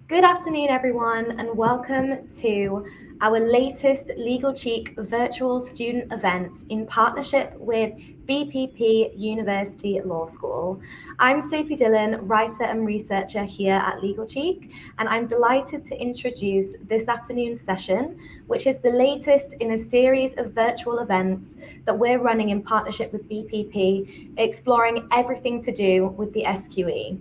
Good afternoon, everyone, and welcome to our latest Legal Cheek virtual student event in partnership with BPP University Law School. I'm Sophie Dillon, writer and researcher here at Legal Cheek, and I'm delighted to introduce this afternoon's session, which is the latest in a series of virtual events that we're running in partnership with BPP, exploring everything to do with the SQE.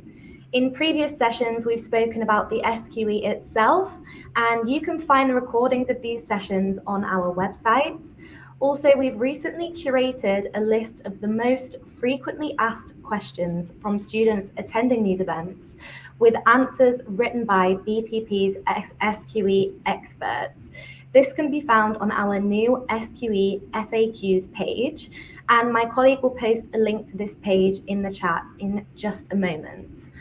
In previous sessions, we've spoken about the SQE itself, and you can find the recordings of these sessions on our website. Also, we've recently curated a list of the most frequently asked questions from students attending these events, with answers written by BPP's SQE experts. This can be found on our new SQE FAQs page, and my colleague will post a link to this page in the chat in just a moment.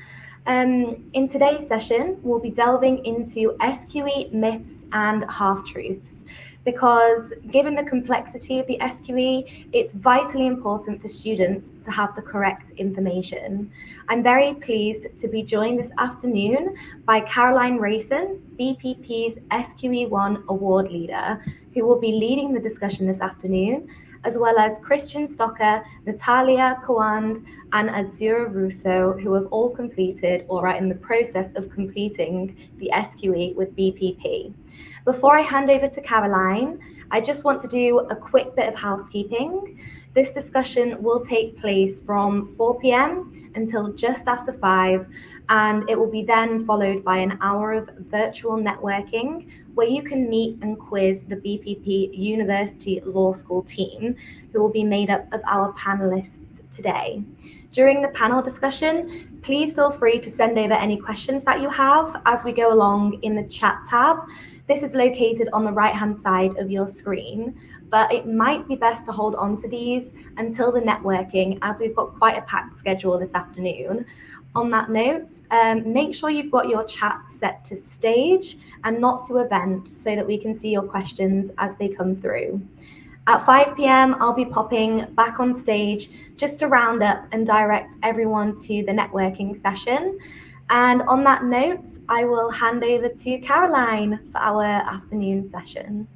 In today's session, we'll be delving into SQE myths and half-truths, because given the complexity of the SQE, it's vitally important for students to have the correct information. I'm very pleased to be joined this afternoon by Caroline Rayson, BPP's SQE1 award leader, who will be leading the discussion this afternoon, as well as Christian Stocker, Natalia Kowand, and Azura Russo, who have all completed or are in the process of completing the SQE with BPP. Before I hand over to Caroline, I just want to do a quick bit of housekeeping. This discussion will take place from 4 p.m. until just after 5, and it will be then followed by an hour of virtual networking where you can meet and quiz the BPP University Law School team, who will be made up of our panelists today. During the panel discussion, please feel free to send over any questions that you have as we go along in the chat tab. This is located on the right-hand side of your screen, but it might be best to hold on to these until the networking, as we've got quite a packed schedule this afternoon. On that note, make sure you've got your chat set to stage and not to event so that we can see your questions as they come through. At 5 p.m, I'll be popping back on stage just to round up and direct everyone to the networking session. And on that note, I will hand over to Caroline for our afternoon session.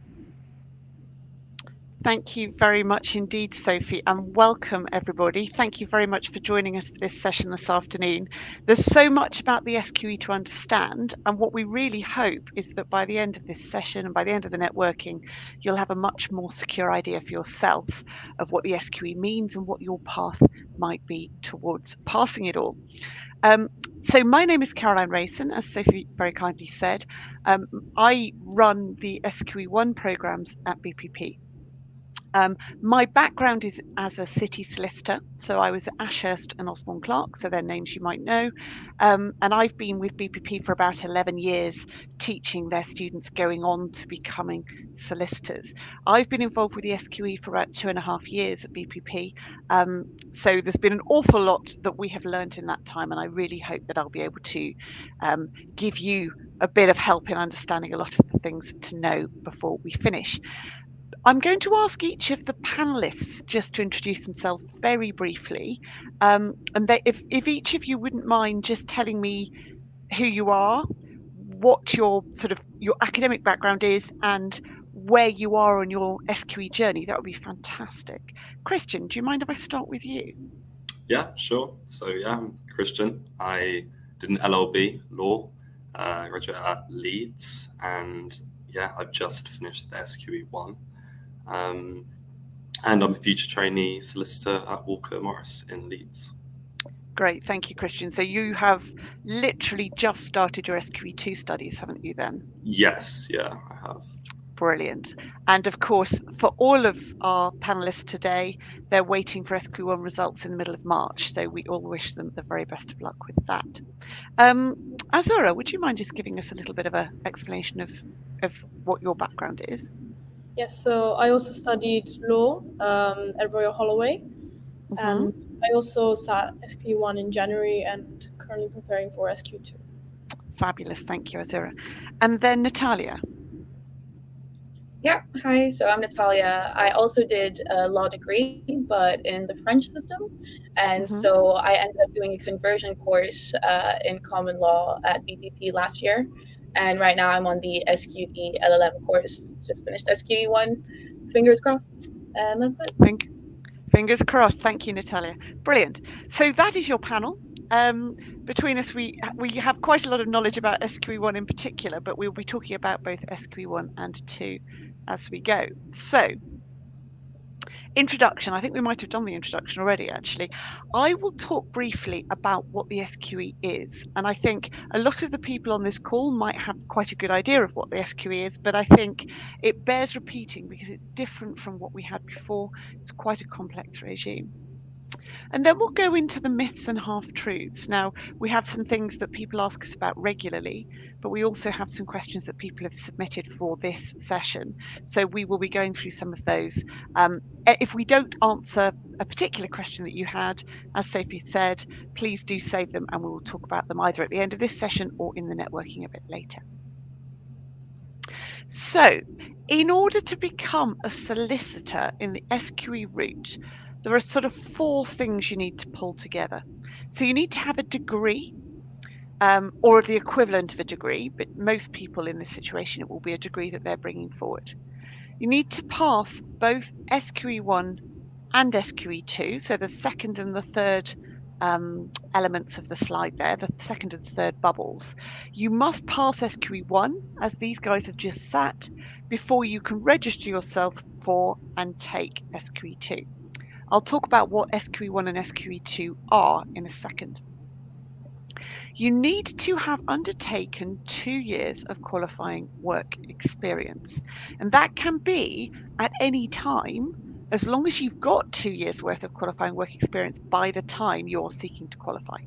Thank you very much indeed, Sophie, and welcome everybody. Thank you very much for joining us for this session this afternoon. There's so much about the SQE to understand, and what we really hope is that by the end of this session and by the end of the networking, you'll have a much more secure idea for yourself of what the SQE means and what your path might be towards passing it all. So my name is Caroline Rayson, as Sophie very kindly said. I run the SQE1 programmes at BPP. My background is as a city solicitor, so I was at Ashurst and Osborne Clarke, so they're names you might know, and I've been with BPP for about 11 years, teaching their students going on to becoming solicitors. I've been involved with the SQE for about 2.5 years at BPP, so there's been an awful lot that we have learned in that time, and I really hope that I'll be able to give you a bit of help in understanding a lot of the things to know before we finish. I'm going to ask each of the panelists just to introduce themselves very briefly, and if each of you wouldn't mind just telling me who you are, what your academic background is, and where you are on your SQE journey, that would be fantastic. Christian, do you mind if I start with you? Yeah, sure. So I'm Christian. I did an LLB law, graduated at Leeds, and I've just finished the SQE1. And I'm a future trainee solicitor at Walker Morris in Leeds. Great, thank you, Christian. So you have literally just started your SQE2 studies, haven't you then? Yes, yeah, I have. Brilliant. And of course, for all of our panelists today, they're waiting for SQE1 results in the middle of March. So we all wish them the very best of luck with that. Azura, would you mind just giving us a little bit of an explanation of what your background is? Yes, so I also studied law at Royal Holloway, and I also sat SQE1 in January and currently preparing for SQE2. Fabulous, thank you, Azura. And then Natalia. Yeah, hi. So I'm Natalia. I also did a law degree, but in the French system. And so I ended up doing a conversion course in common law at BPP last year. And right now I'm on the SQE LLM course. Just finished SQE 1. Fingers crossed. And that's it. Fingers crossed. Thank you, Natalia. Brilliant. So that is your panel. Between us, we have quite a lot of knowledge about SQE1 in particular, but we'll be talking about both SQE1 and 2 as we go. So, introduction. I think we might have done the introduction already, actually. I will talk briefly about what the SQE is. And I think a lot of the people on this call might have quite a good idea of what the SQE is, but I think it bears repeating because it's different from what we had before. It's quite a complex regime. And then we'll go into the myths and half-truths. Now, we have some things that people ask us about regularly, but we also have some questions that people have submitted for this session. So we will be going through some of those. If we don't answer a particular question that you had, as Sophie said, please do save them and we will talk about them either at the end of this session or in the networking a bit later. So, in order to become a solicitor in the SQE route, there are sort of 4 things you need to pull together. So you need to have a degree or the equivalent of a degree, but most people in this situation, it will be a degree that they're bringing forward. You need to pass both SQE1 and SQE2, so the second and the third elements of the slide there, the second and third bubbles. You must pass SQE1, as these guys have just sat, before you can register yourself for and take SQE2. I'll talk about what SQE1 and SQE2 are in a second. You need to have undertaken 2 years of qualifying work experience, and that can be at any time as long as you've got 2 years worth of qualifying work experience by the time you're seeking to qualify.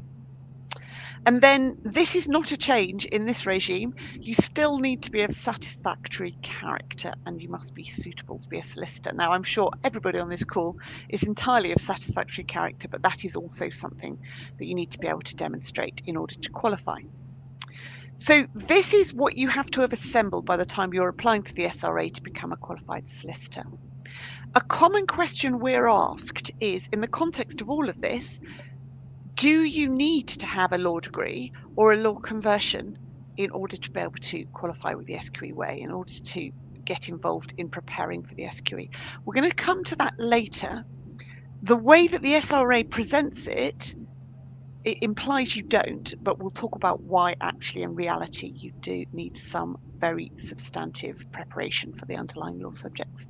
And then this is not a change in this regime. You still need to be of satisfactory character and you must be suitable to be a solicitor. Now, I'm sure everybody on this call is entirely of satisfactory character, but that is also something that you need to be able to demonstrate in order to qualify. So this is what you have to have assembled by the time you're applying to the SRA to become a qualified solicitor. A common question we're asked is, in the context of all of this, do you need to have a law degree or a law conversion in order to be able to qualify with the SQE way, in order to get involved in preparing for the SQE? We're going to come to that later. The way that the SRA presents it, it implies you don't, but we'll talk about why actually in reality you do need some very substantive preparation for the underlying law subjects.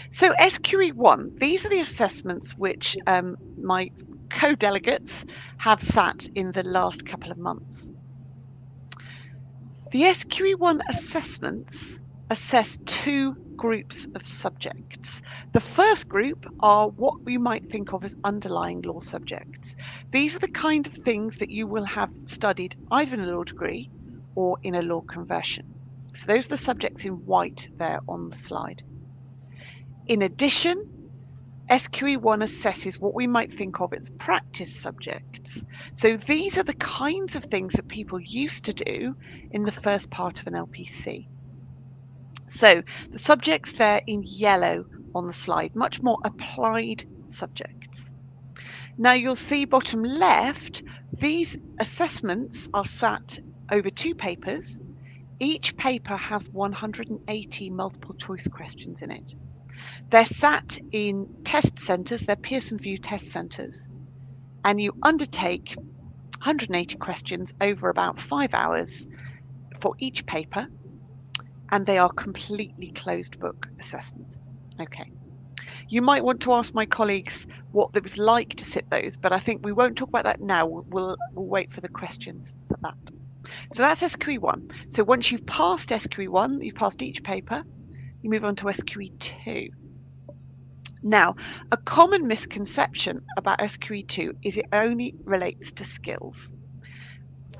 So SQE1, these are the assessments which my co-delegates have sat in the last couple of months. The SQE1 assessments assess 2 groups of subjects. The first group are what we might think of as underlying law subjects. These are the kind of things that you will have studied either in a law degree or in a law conversion. So those are the subjects in white there on the slide. In addition, SQE1 assesses what we might think of as practice subjects. So these are the kinds of things that people used to do in the first part of an LPC. So the subjects there in yellow on the slide, much more applied subjects. Now you'll see bottom left, these assessments are sat over 2 papers. Each paper has 180 multiple choice questions in it. They're sat in test centres, they're Pearson VUE test centres, and you undertake 180 questions over about 5 hours for each paper, and they are completely closed book assessments. Okay. You might want to ask my colleagues what it was like to sit those, but I think we won't talk about that now. We'll wait for the questions for that. So that's SQE1. So once you've passed SQE1, you've passed each paper, you move on to SQE2. Now, a common misconception about SQE2 is it only relates to skills.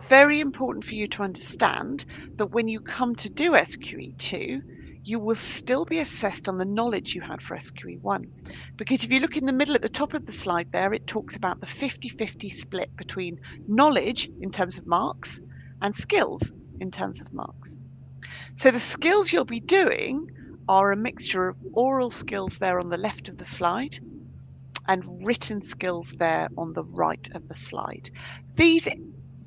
Very important for you to understand that when you come to do SQE2, you will still be assessed on the knowledge you had for SQE1. Because if you look in the middle at the top of the slide there, it talks about the 50-50 split between knowledge in terms of marks and skills in terms of marks. So the skills you'll be doing are a mixture of oral skills there on the left of the slide and written skills there on the right of the slide. These,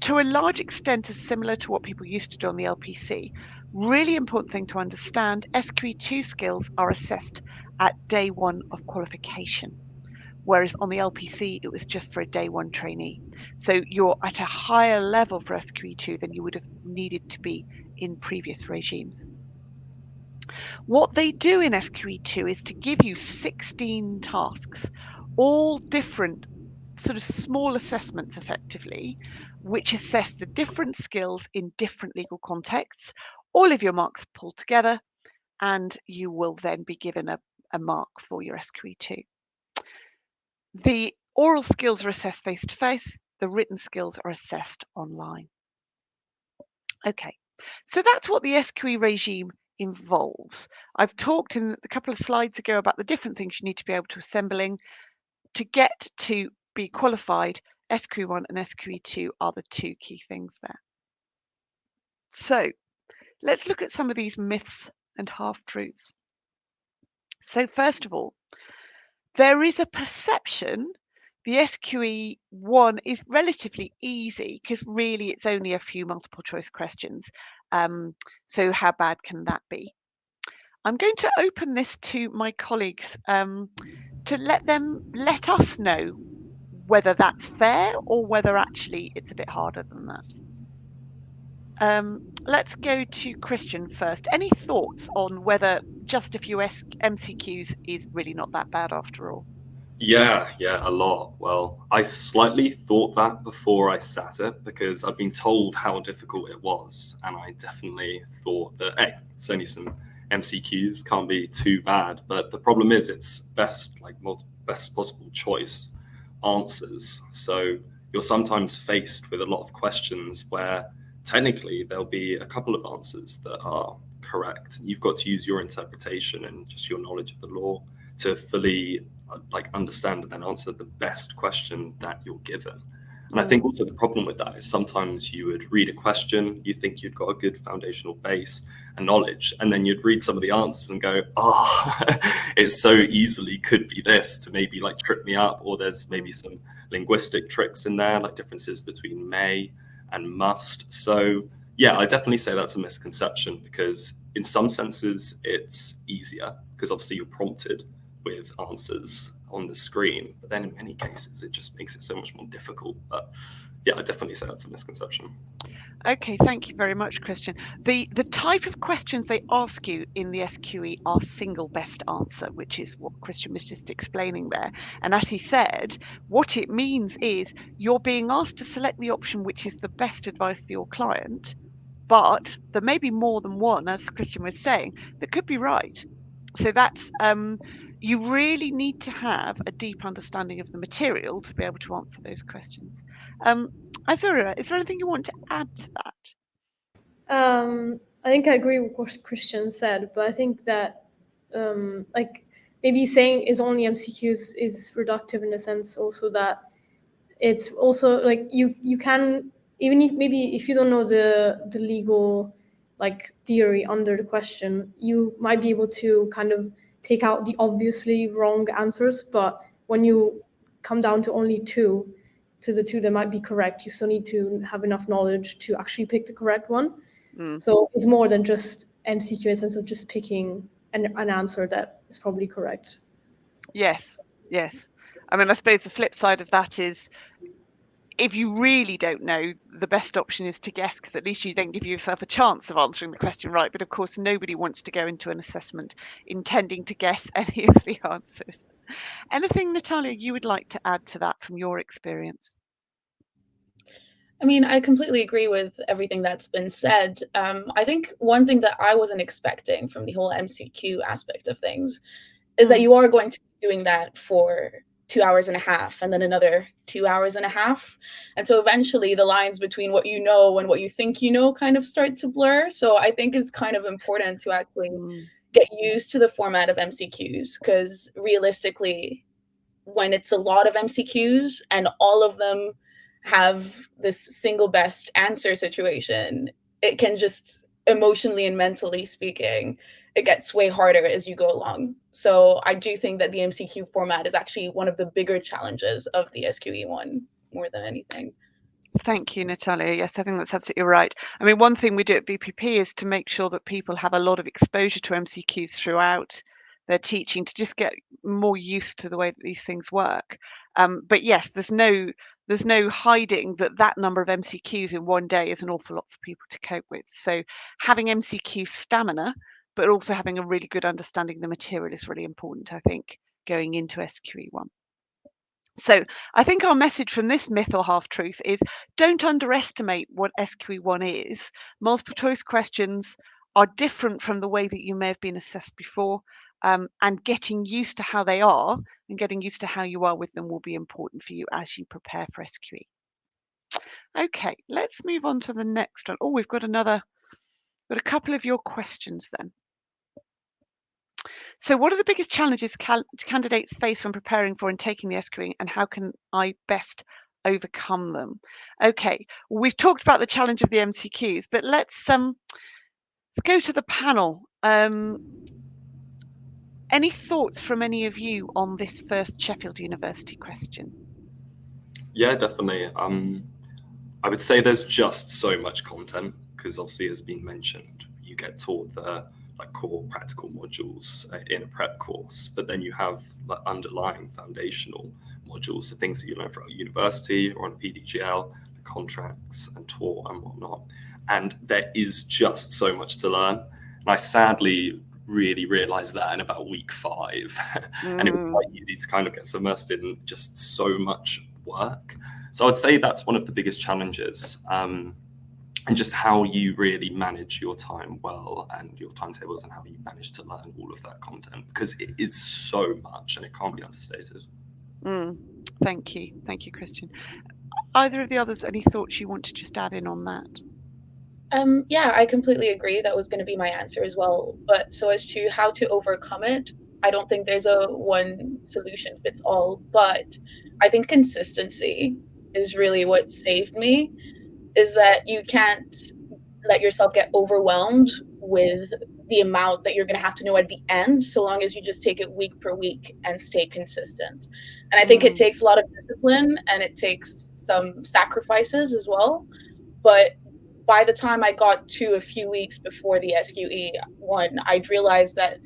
to a large extent, are similar to what people used to do on the LPC. Really important thing to understand, SQE2 skills are assessed at day one of qualification, whereas on the LPC, it was just for a day one trainee. So you're at a higher level for SQE2 than you would have needed to be in previous regimes. What they do in SQE2 is to give you 16 tasks, all different sort of small assessments effectively, which assess the different skills in different legal contexts. All of your marks are pulled together and you will then be given a mark for your SQE2. The oral skills are assessed face-to-face, the written skills are assessed online. Okay, so that's what the SQE regime involves. I've talked in a couple of slides ago about the different things you need to be able to assembling. To get to be qualified, SQE1 and SQE2 are the two key things there. So let's look at some of these myths and half-truths. So first of all, there is a perception the SQE1 is relatively easy because really it's only a few multiple choice questions. So how bad can that be? I'm going to open this to my colleagues to let us know whether that's fair or whether actually it's a bit harder than that. Let's go to Christian first. Any thoughts on whether just a few MCQs is really not that bad after all? Yeah, a lot. Well, I slightly thought that before I sat it because I've been told how difficult it was, and I definitely thought that, hey, it's only some MCQs, can't be too bad. But the problem is it's best possible choice answers. So you're sometimes faced with a lot of questions where technically there'll be a couple of answers that are correct. You've got to use your interpretation and just your knowledge of the law to fully understand and then answer the best question that you're given. And I think also the problem with that is sometimes you would read a question, you think you'd got a good foundational base and knowledge, and then you'd read some of the answers and go, oh, it so easily could be this to maybe trip me up, or there's maybe some linguistic tricks in there, like differences between may and must. So yeah, I definitely say that's a misconception because in some senses it's easier because obviously you're prompted with answers on the screen, but then in many cases it just makes it so much more difficult. But yeah, I definitely say that's a misconception. Okay, thank you very much, Christian. The type of questions they ask you in the SQE are single best answer, which is what Christian was just explaining there. And as he said, what it means is you're being asked to select the option which is the best advice for your client, but there may be more than one, as Christian was saying, that could be right. So that's you really need to have a deep understanding of the material to be able to answer those questions. Azura, is there anything you want to add to that? I think I agree with what Christian said, but I think that maybe saying is only MCQs is reductive in the sense also that it's also you can, even if maybe if you don't know the legal theory under the question, you might be able to kind of take out the obviously wrong answers, but when you come down to only two that might be correct, you still need to have enough knowledge to actually pick the correct one. So it's more than just MCQ in the sense of just picking an answer that is probably correct. Yes. I mean, I suppose the flip side of that is if you really don't know, the best option is to guess, because at least you then give yourself a chance of answering the question right. But of course, nobody wants to go into an assessment intending to guess any of the answers. Anything, Natalia, you would like to add to that from your experience? I mean, I completely agree with everything that's been said. I think one thing that I wasn't expecting from the whole MCQ aspect of things is that you are going to be doing that for 2 hours and a half and then another 2 hours and a half. And so eventually the lines between what you know and what you think you know kind of start to blur. So I think it's kind of important to actually get used to the format of MCQs, because realistically, when it's a lot of MCQs and all of them have this single best answer situation, it can just emotionally and mentally speaking, it gets way harder as you go along. So I do think that the MCQ format is actually one of the bigger challenges of the SQE one more than anything. Thank you, Natalia. Yes, I think that's absolutely right. I mean, one thing we do at BPP is to make sure that people have a lot of exposure to MCQs throughout their teaching to just get more used to the way that these things work. But yes, there's no hiding that number of MCQs in one day is an awful lot for people to cope with. So having MCQ stamina, but also having a really good understanding of the material is really important, I think, going into SQE1. So I think our message from this myth or half truth is don't underestimate what SQE1 is. Multiple choice questions are different from the way that you may have been assessed before, and getting used to how they are and getting used to how you are with them will be important for you as you prepare for SQE. Okay, let's move on to the next one. Oh, we've got a couple of your questions then. So what are the biggest challenges candidates face when preparing for and taking the SQE, and how can I best overcome them? Okay, we've talked about the challenge of the MCQs, but let's go to the panel. Any thoughts from any of you on this first Sheffield University question? Yeah, definitely. I would say there's just so much content because obviously, as been mentioned, you get taught the core practical modules in a prep course, but then you have underlying foundational modules, the things that you learn from university or on a PDGL, the contracts and tort and whatnot. And there is just so much to learn. And I sadly really realized that in about week 5. And it was quite easy to kind of get submersed in just so much work. So I'd say that's one of the biggest challenges, and just how you really manage your time well and your timetables and how you manage to learn all of that content, because it is so much and it can't be understated. Thank you, Christian. Either of the others, any thoughts you want to just add in on that? Yeah, I completely agree. That was going to be my answer as well. But so as to how to overcome it, I don't think there's a one solution fits all. But I think consistency is really what saved me, is that you can't let yourself get overwhelmed with the amount that you're going to have to know at the end, so long as you just take it week per week and stay consistent. And I think it takes a lot of discipline and it takes some sacrifices as well. But by the time I got to a few weeks before the SQE one, I'd realized that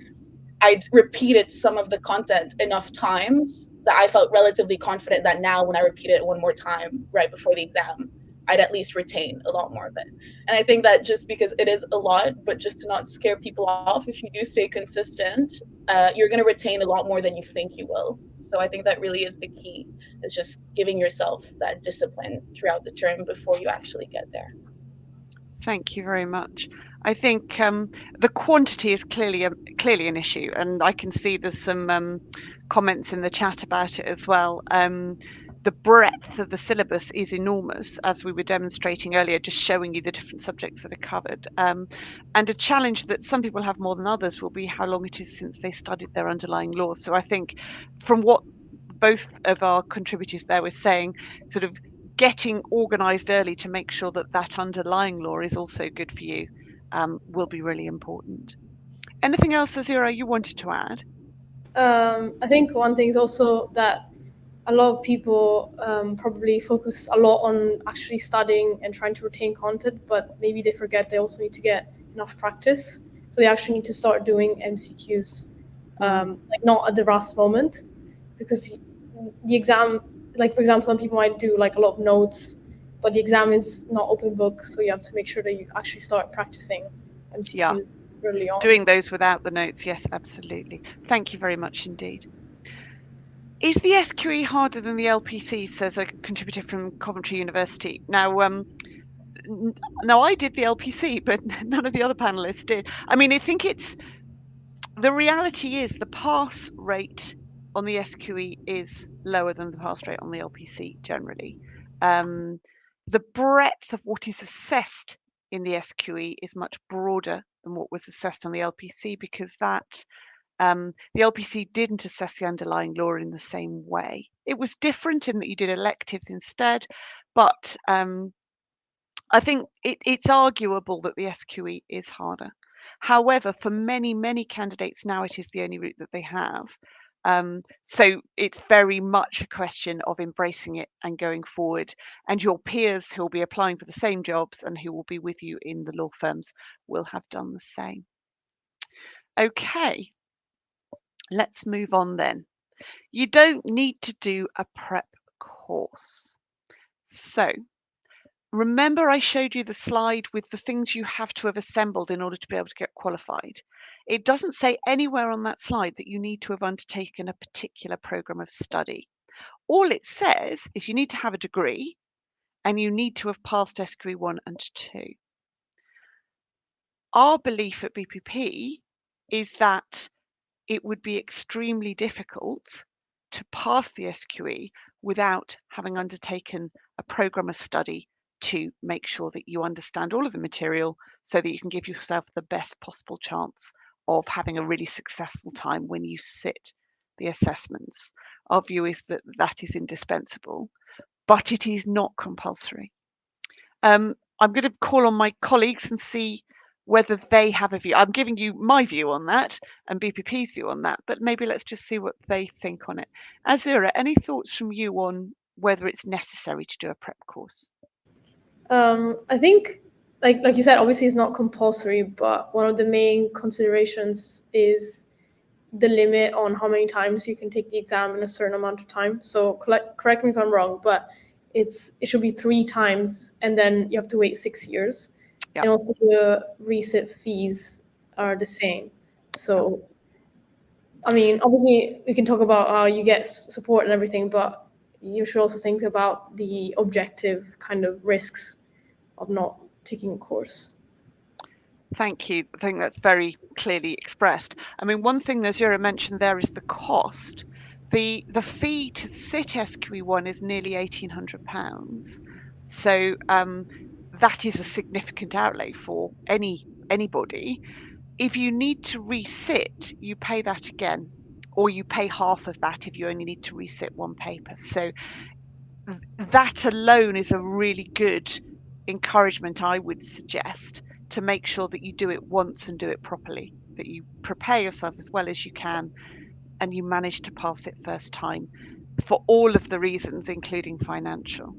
I'd repeated some of the content enough times that I felt relatively confident that now when I repeat it one more time right before the exam, I'd at least retain a lot more of it. And I think that just because it is a lot, but just to not scare people off, if you do stay consistent, you're going to retain a lot more than you think you will. So I think that really is the key, is just giving yourself that discipline throughout the term before you actually get there. Thank you very much. I think the quantity is clearly an issue, and I can see there's some comments in the chat about it as well. The breadth of the syllabus is enormous, as we were demonstrating earlier, just showing you the different subjects that are covered. And a challenge that some people have more than others will be how long it is since they studied their underlying law. So I think from what both of our contributors there were saying, sort of getting organised early to make sure that underlying law is also good for you will be really important. Anything else, Azira, you wanted to add? I think one thing is also that a lot of people probably focus a lot on actually studying and trying to retain content, but maybe they forget they also need to get enough practice. So they actually need to start doing MCQs, like not at the last moment, because the exam, like for example, some people might do like a lot of notes, but the exam is not open book, so you have to make sure that you actually start practicing MCQs early on. Doing those without the notes, yes, absolutely. Thank you very much indeed. Is the SQE harder than the LPC, says a contributor from Coventry University? Now, I did the LPC, but none of the other panelists did. I mean, I think the reality is the pass rate on the SQE is lower than the pass rate on the LPC generally. The breadth of what is assessed in the SQE is much broader than what was assessed on the LPC, because the LPC didn't assess the underlying law in the same way. It was different in that you did electives instead, but I think it's arguable that the SQE is harder. However, for many, many candidates now, it is the only route that they have. So it's very much a question of embracing it and going forward. And your peers who will be applying for the same jobs and who will be with you in the law firms will have done the same. Okay, let's move on then. You don't need to do a prep course. So remember I showed you the slide with the things you have to have assembled in order to be able to get qualified. It doesn't say anywhere on that slide that you need to have undertaken a particular program of study. All it says is you need to have a degree and you need to have passed SQE 1 and 2. Our belief at BPP is that it would be extremely difficult to pass the SQE without having undertaken a program of study to make sure that you understand all of the material so that you can give yourself the best possible chance of having a really successful time when you sit the assessments. Our view is that that is indispensable, but it is not compulsory. I'm going to call on my colleagues and see whether they have a view. I'm giving you my view on that and BPP's view on that, but maybe let's just see what they think on it. Azura, any thoughts from you on whether it's necessary to do a prep course? I think, like you said, obviously it's not compulsory, but one of the main considerations is the limit on how many times you can take the exam in a certain amount of time. So correct me if I'm wrong, but it should be 3 times, and then you have to wait 6 years. Yep. And also the resit fees are the same. So, I mean, obviously we can talk about how you get support and everything, but you should also think about the objective kind of risks of not taking a course. Thank you. I think that's very clearly expressed. I mean, one thing Azura mentioned there is the cost. The fee to sit SQE1 is nearly £1,800. So that is a significant outlay for anybody. If you need to resit, you pay that again, or you pay half of that if you only need to resit one paper. So that alone is a really good encouragement, I would suggest, to make sure that you do it once and do it properly, that you prepare yourself as well as you can and you manage to pass it first time for all of the reasons, including financial.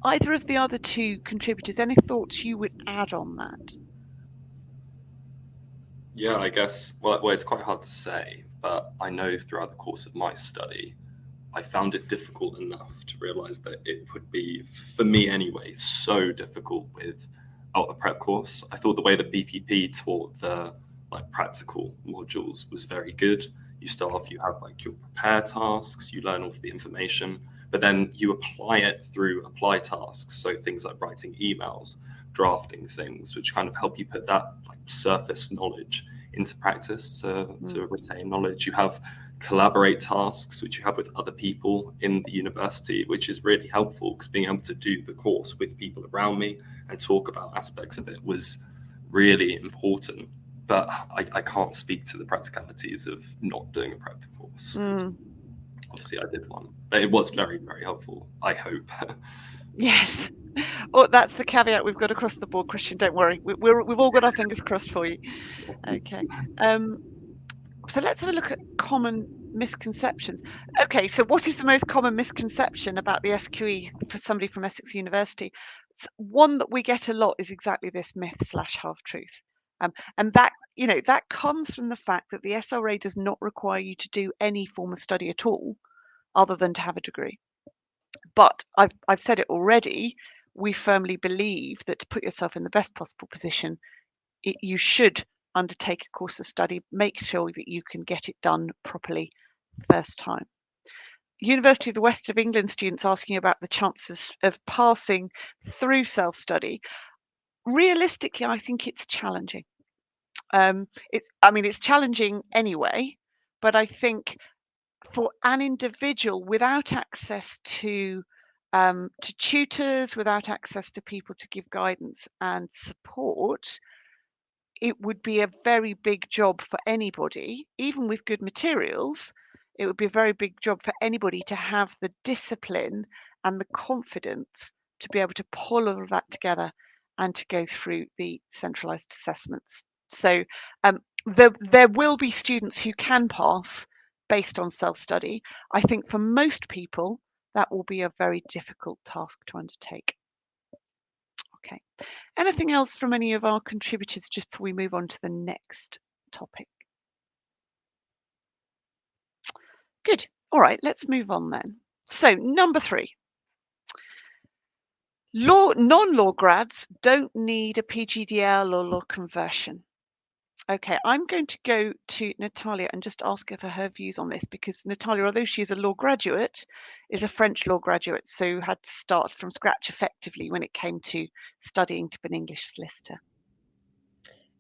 Either of the other two contributors, any thoughts you would add on that? Yeah, I guess, well, it's quite hard to say, but I know throughout the course of my study, I found it difficult enough to realize that it would be, for me anyway, so difficult without a prep course. I thought the way that BPP taught the practical modules was very good. You start off, you have your prepare tasks, you learn all of the information, but then you apply it through apply tasks. So things like writing emails, drafting things, which kind of help you put that surface knowledge into practice to retain knowledge. You have collaborate tasks, which you have with other people in the university, which is really helpful because being able to do the course with people around me and talk about aspects of it was really important. But I can't speak to the practicalities of not doing a prep course. Obviously, I did one, but it was very, very helpful, I hope. Yes. Oh, that's the caveat we've got across the board, Christian. Don't worry. We've all got our fingers crossed for you. Okay. So let's have a look at common misconceptions. Okay, so what is the most common misconception about the SQE for somebody from Essex University? One that we get a lot is exactly this myth/half-truth. And that, that comes from the fact that the SRA does not require you to do any form of study at all other than to have a degree. But I've said it already, we firmly believe that to put yourself in the best possible position, you should undertake a course of study, make sure that you can get it done properly first time. University of the West of England students asking about the chances of passing through self-study. Realistically, I think it's challenging. It's challenging anyway, but I think for an individual without access to tutors, without access to people to give guidance and support, it would be a very big job for anybody, even with good materials. It would be a very big job for anybody to have the discipline and the confidence to be able to pull all of that together and to go through the centralised assessments. So there will be students who can pass based on self-study. I think for most people, that will be a very difficult task to undertake. Okay. Anything else from any of our contributors just before we move on to the next topic? Good. All right, let's move on then. So number 3. Non-law grads don't need a PGDL or law conversion. Okay, I'm going to go to Natalia and just ask her for her views on this, because Natalia, although she is a law graduate, is a French law graduate, so had to start from scratch effectively when it came to studying to be an English solicitor.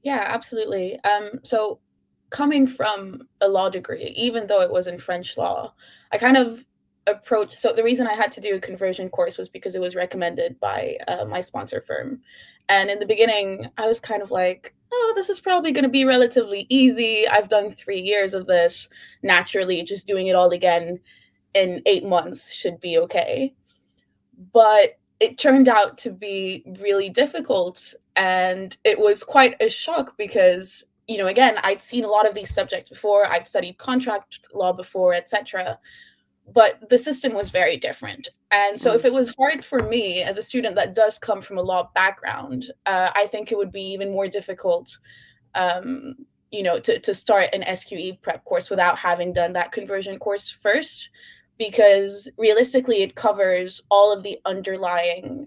Yeah, absolutely. So coming from a law degree, even though it was in French law, I kind of approached. So the reason I had to do a conversion course was because it was recommended by my sponsor firm. And in the beginning, I was kind of like, oh, this is probably going to be relatively easy. I've done 3 years of this. Naturally, just doing it all again in 8 months should be okay. But it turned out to be really difficult, and it was quite a shock because, you know, again, I'd seen a lot of these subjects before, I'd studied contract law before, etc., but the system was very different. And so if it was hard for me as a student that does come from a law background, I think it would be even more difficult, to start an SQE prep course without having done that conversion course first, because realistically it covers all of the underlying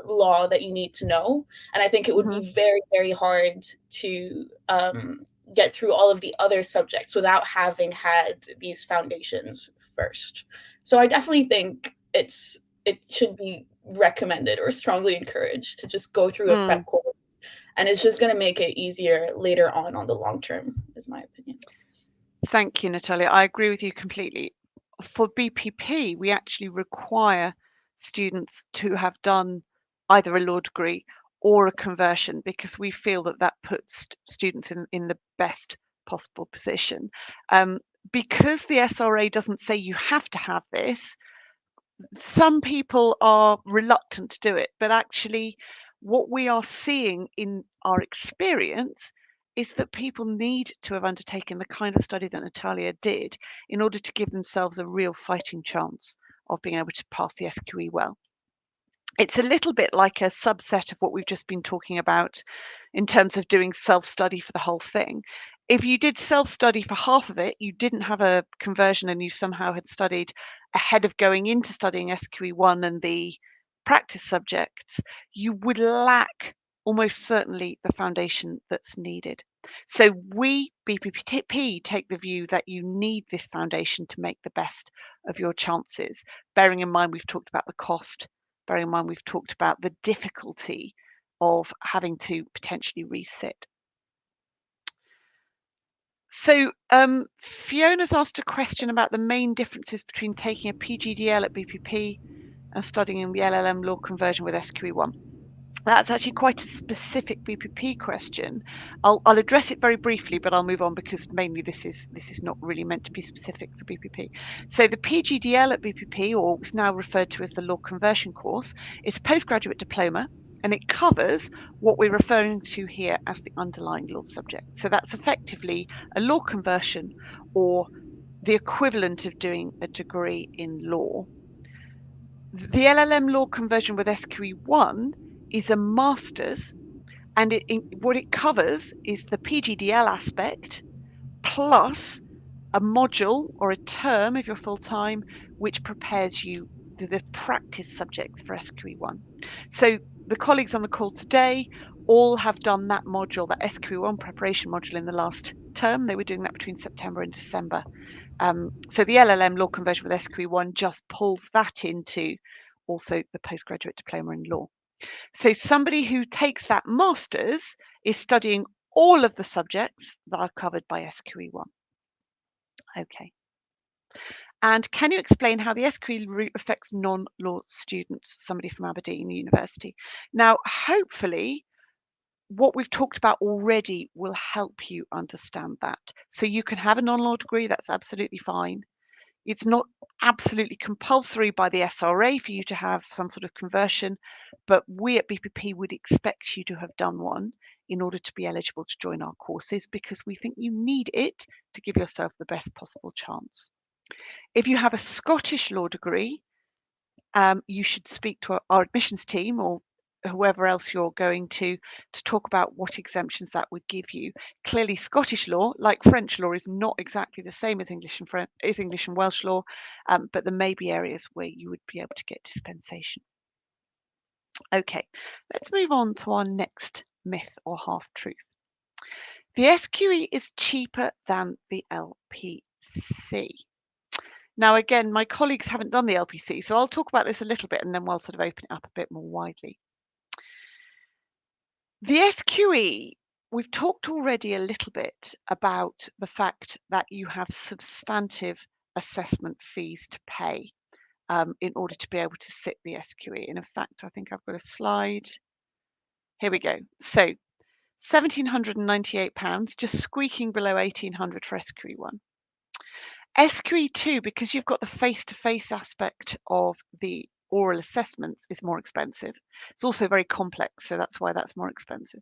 law that you need to know. And I think it would be very, very hard to get through all of the other subjects without having had these foundations first. So I definitely think it should be recommended or strongly encouraged to just go through a prep course, and it's just going to make it easier later on the long term, is my opinion. Thank you, Natalia. I agree with you completely. For BPP, we actually require students to have done either a law degree or a conversion, because we feel that that puts students in the best possible position. Because the SRA doesn't say you have to have this, some people are reluctant to do it, but actually what we are seeing in our experience is that people need to have undertaken the kind of study that Natalia did in order to give themselves a real fighting chance of being able to pass the SQE well. It's a little bit like a subset of what we've just been talking about in terms of doing self-study for the whole thing. If you did self-study for half of it, you didn't have a conversion, and you somehow had studied ahead of going into studying SQE1 and the practice subjects, you would lack almost certainly the foundation that's needed. So we, BPP, take the view that you need this foundation to make the best of your chances, bearing in mind we've talked about the cost, bearing in mind we've talked about the difficulty of having to potentially resit. So Fiona's asked a question about the main differences between taking a PGDL at BPP and studying in the LLM law conversion with SQE1. That's actually quite a specific BPP question. I'll address it very briefly, but I'll move on because mainly this is not really meant to be specific for BPP. So the PGDL at BPP, or is now referred to as the law conversion course, is a postgraduate diploma, and it covers what we're referring to here as the underlying law subject. So that's effectively a law conversion, or the equivalent of doing a degree in law. The LLM law conversion with SQE1 is a master's, and what it covers is the PGDL aspect plus a module or a term if you're full-time, which prepares you to the practice subjects for SQE1. So the colleagues on the call today all have done that module, that SQE1 preparation module, in the last term. They were doing that between September and December. So the LLM law conversion with SQE1 just pulls that into also the postgraduate diploma in law. So somebody who takes that master's is studying all of the subjects that are covered by SQE1. Okay. And can you explain how the SQE route affects non-law students, somebody from Aberdeen University? Now, hopefully, what we've talked about already will help you understand that. So you can have a non-law degree, that's absolutely fine. It's not absolutely compulsory by the SRA for you to have some sort of conversion, but we at BPP would expect you to have done one in order to be eligible to join our courses, because we think you need it to give yourself the best possible chance. If you have a Scottish law degree, you should speak to our admissions team or whoever else you're going to talk about what exemptions that would give you. Clearly, Scottish law, like French law, is not exactly the same as English and Welsh law, but there may be areas where you would be able to get dispensation. Okay, let's move on to our next myth or half-truth. The SQE is cheaper than the LPC. Now, again, my colleagues haven't done the LPC, so I'll talk about this a little bit and then we'll sort of open it up a bit more widely. The SQE, we've talked already a little bit about the fact that you have substantive assessment fees to pay in order to be able to sit the SQE. And in fact, I think I've got a slide. Here we go. So £1,798, just squeaking below £1,800 for SQE1. SQE2, because you've got the face-to-face aspect of the oral assessments, is more expensive. It's also very complex, so that's why that's more expensive.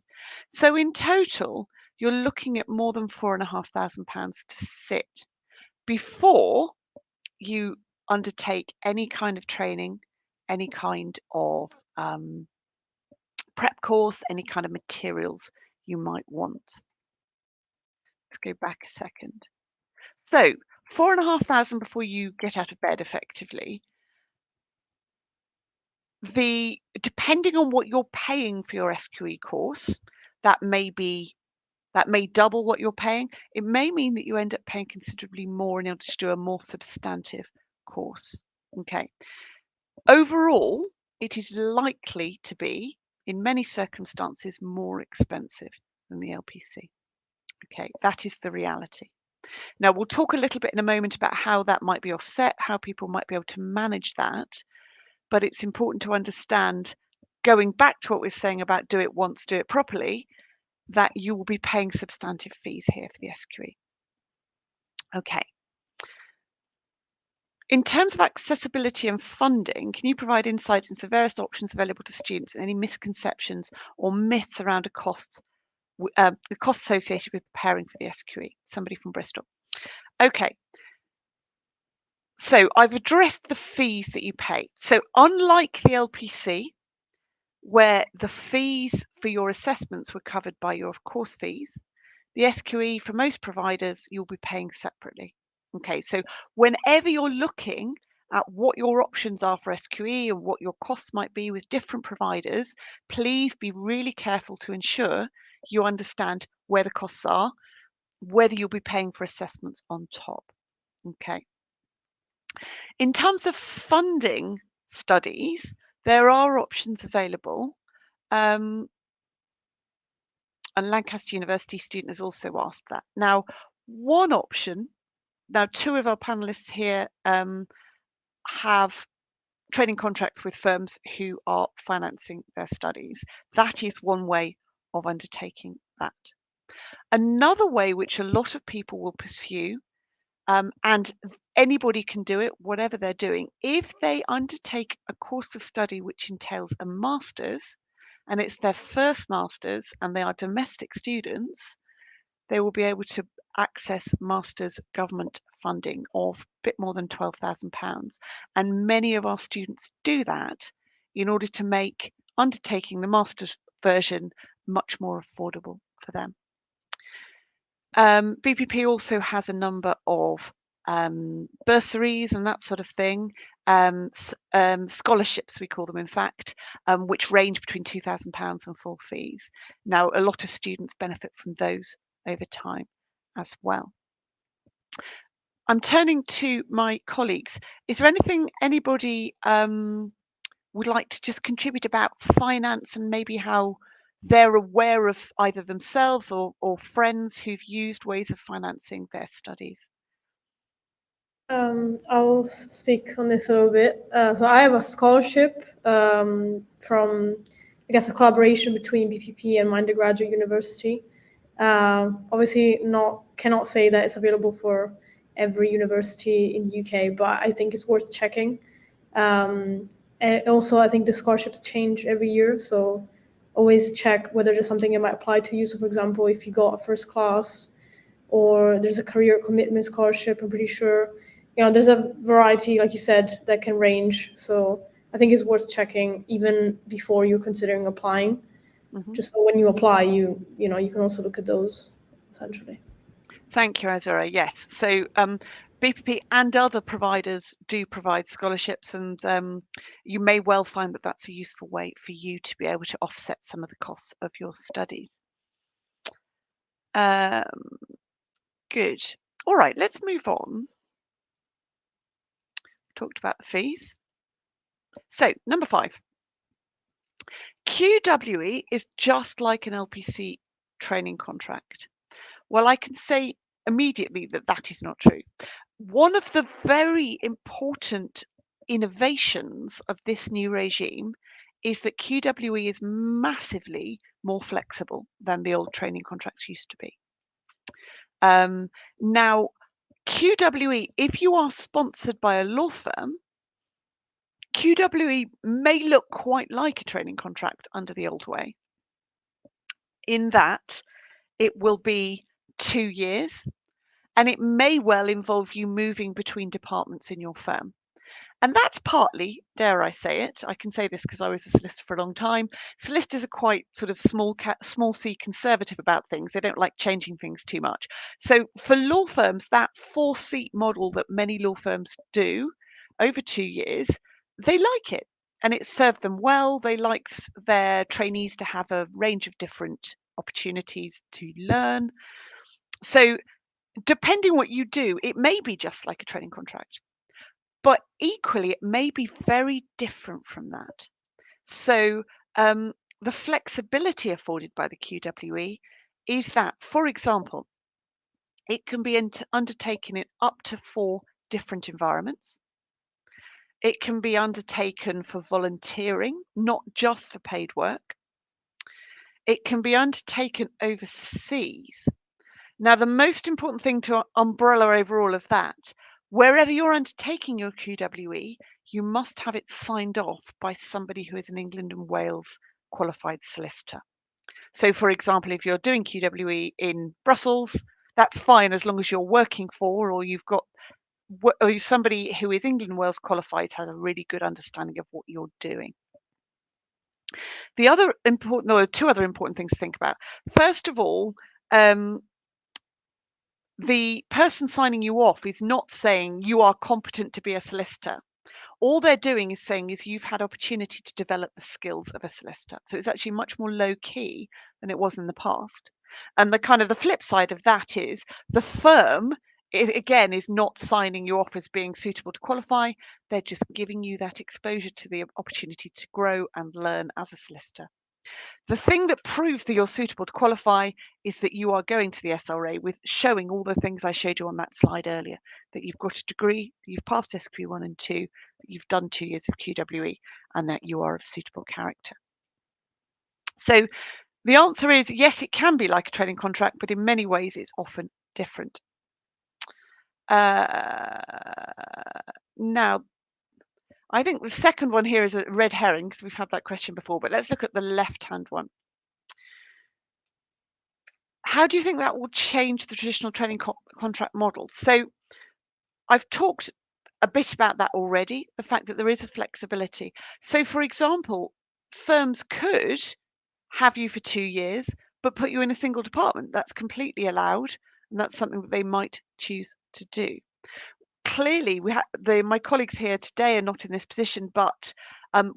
So in total, you're looking at more than £4,500 to sit before you undertake any kind of training, any kind of prep course, any kind of materials you might want. Let's go back a second. So £4,500 before you get out of bed effectively. Depending on what you're paying for your SQE course, that may double what you're paying. It may mean that you end up paying considerably more in order to do a more substantive course. Okay. Overall, it is likely to be, in many circumstances, more expensive than the LPC. Okay, that is the reality. Now, we'll talk a little bit in a moment about how that might be offset, how people might be able to manage that. But it's important to understand, going back to what we're saying about do it once, do it properly, that you will be paying substantive fees here for the SQE. Okay. In terms of accessibility and funding, can you provide insight into the various options available to students and any misconceptions or myths around the costs associated with preparing for the SQE? Somebody from Bristol. Okay. So I've addressed the fees that you pay. So unlike the LPC, where the fees for your assessments were covered by your course fees, the SQE for most providers, you'll be paying separately. Okay, so whenever you're looking at what your options are for SQE and what your costs might be with different providers, please be really careful to ensure you understand where the costs are, whether you'll be paying for assessments on top. Okay. In terms of funding studies, there are options available. And Lancaster University student has also asked that. Now, one option, now two of our panelists here have training contracts with firms who are financing their studies. That is one way of undertaking that. Another way which a lot of people will pursue, and anybody can do it, whatever they're doing, if they undertake a course of study which entails a master's, and it's their first master's and they are domestic students, they will be able to access master's government funding of a bit more than £12,000. And many of our students do that in order to make undertaking the master's version much more affordable for them. BPP also has a number of bursaries and that sort of thing, scholarships we call them in fact, which range between £2,000 and full fees. Now, a lot of students benefit from those over time as well. I'm turning to my colleagues. Is there anything anybody would like to just contribute about finance and maybe how they're aware of either themselves or friends who've used ways of financing their studies? I'll speak on this a little bit. So I have a scholarship from, I guess, a collaboration between BPP and my undergraduate university. Obviously, cannot say that it's available for every university in the UK, but I think it's worth checking. And also, I think the scholarships change every year, so always check whether there's something that might apply to you. So, for example, if you got a first class, or there's a career commitment scholarship, I'm pretty sure. There's a variety, like you said, that can range. So I think it's worth checking even before you're considering applying. Mm-hmm. Just so when you apply, you can also look at those essentially. Thank you, Azura. Yes. So BPP and other providers do provide scholarships, and you may well find that that's a useful way for you to be able to offset some of the costs of your studies. Good. All right, let's move on. Talked about the fees. So number 5. QWE is just like an LPC training contract. Well, I can say immediately that that is not true. One of the very important innovations of this new regime is that QWE is massively more flexible than the old training contracts used to be. Now, QWE, if you are sponsored by a law firm, QWE may look quite like a training contract under the old way, in that it will be 2 years, and it may well involve you moving between departments in your firm. And that's partly, dare I say it, I can say this because I was a solicitor for a long time. Solicitors are quite sort of small c conservative about things. They don't like changing things too much. So for law firms, that 4-seat model that many law firms do over 2 years, they like it. And it served them well. They like their trainees to have a range of different opportunities to learn. So depending what you do, it may be just like a training contract. But equally, it may be very different from that. So the flexibility afforded by the QWE is that, for example, it can be undertaken in up to 4 different environments. It can be undertaken for volunteering, not just for paid work. It can be undertaken overseas. Now, the most important thing to umbrella over all of that, wherever you're undertaking your QWE, you must have it signed off by somebody who is an England and Wales qualified solicitor. So, for example, if you're doing QWE in Brussels, that's fine as long as you're working for, or you've got or somebody who is England and Wales qualified has a really good understanding of what you're doing. The other important, or 2 other important things to think about. First of all, the person signing you off is not saying you are competent to be a solicitor. All they're doing is saying is you've had opportunity to develop the skills of a solicitor. So it's actually much more low key than it was in the past. And the flip side of that is the firm, again, is not signing you off as being suitable to qualify. They're just giving you that exposure to the opportunity to grow and learn as a solicitor. The thing that proves that you're suitable to qualify is that you are going to the SRA with showing all the things I showed you on that slide earlier, that you've got a degree, that you've passed SQE 1 and 2, that you've done 2 years of QWE, and that you are of suitable character. So the answer is yes, it can be like a training contract, but in many ways it's often different. Now, I think the second one here is a red herring because we've had that question before, but let's look at the left-hand one. How do you think that will change the traditional training contract model? So I've talked a bit about that already, the fact that there is a flexibility. So, for example, firms could have you for 2 years, but put you in a single department. That's completely allowed, and that's something that they might choose to do. Clearly, my colleagues here today are not in this position, but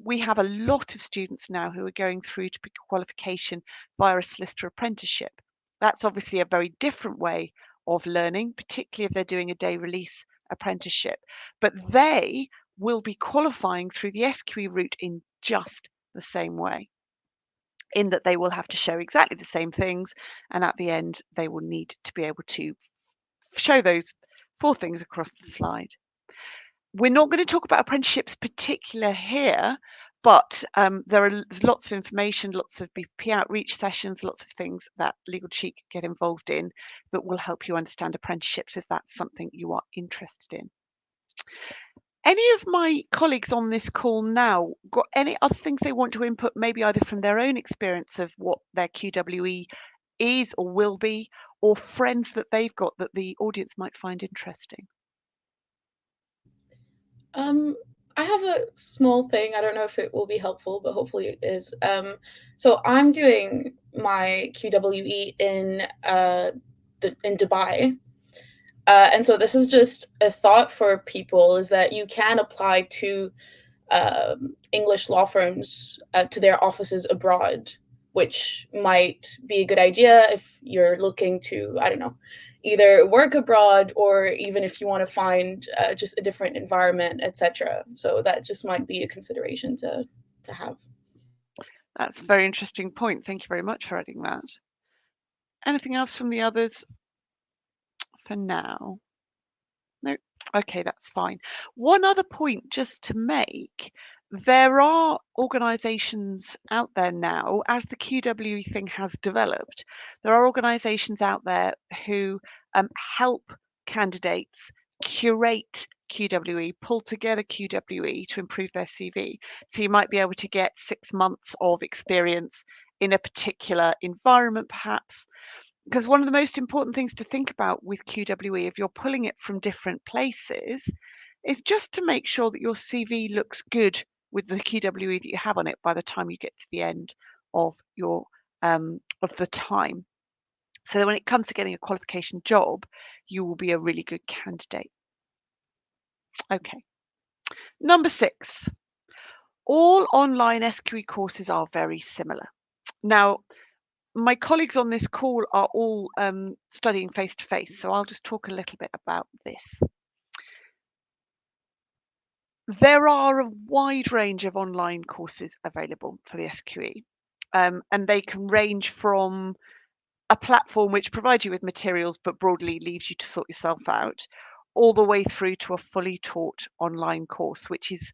we have a lot of students now who are going through to qualification via a solicitor apprenticeship. That's obviously a very different way of learning, particularly if they're doing a day release apprenticeship. But they will be qualifying through the SQE route in just the same way, in that they will have to show exactly the same things, and at the end they will need to be able to show those 4 things across the slide. We're not going to talk about apprenticeships particular here, But there's lots of information, lots of BPP outreach sessions, lots of things that Legal Cheek get involved in that will help you understand apprenticeships if that's something you are interested in. Any of my colleagues on this call now got any other things they want to input, maybe either from their own experience of what their QWE is or will be, or friends that they've got that the audience might find interesting? I have a small thing. I don't know if it will be helpful, but hopefully it is. So I'm doing my QWE in Dubai. And so this is just a thought for people, is that you can apply to English law firms to their offices abroad, which might be a good idea if you're looking to, I don't know, either work abroad or even if you want to find just a different environment, etc. So that just might be a consideration to have. That's a very interesting point. Thank you very much for adding that. Anything else from the others for now? No. Okay, that's fine. One other point just to make, there are organisations out there now, as the QWE thing has developed, there are organisations out there who help candidates curate QWE, pull together QWE to improve their CV. So you might be able to get 6 months of experience in a particular environment, perhaps. Because one of the most important things to think about with QWE, if you're pulling it from different places, is just to make sure that your CV looks good with the QWE that you have on it by the time you get to the end of your of the time. So that when it comes to getting a qualification job, you will be a really good candidate. Okay. Number 6. All online SQE courses are very similar. Now, my colleagues on this call are all studying face-to-face, so I'll just talk a little bit about this. There are a wide range of online courses available for the SQE, and they can range from a platform which provides you with materials but broadly leaves you to sort yourself out, all the way through to a fully taught online course, which is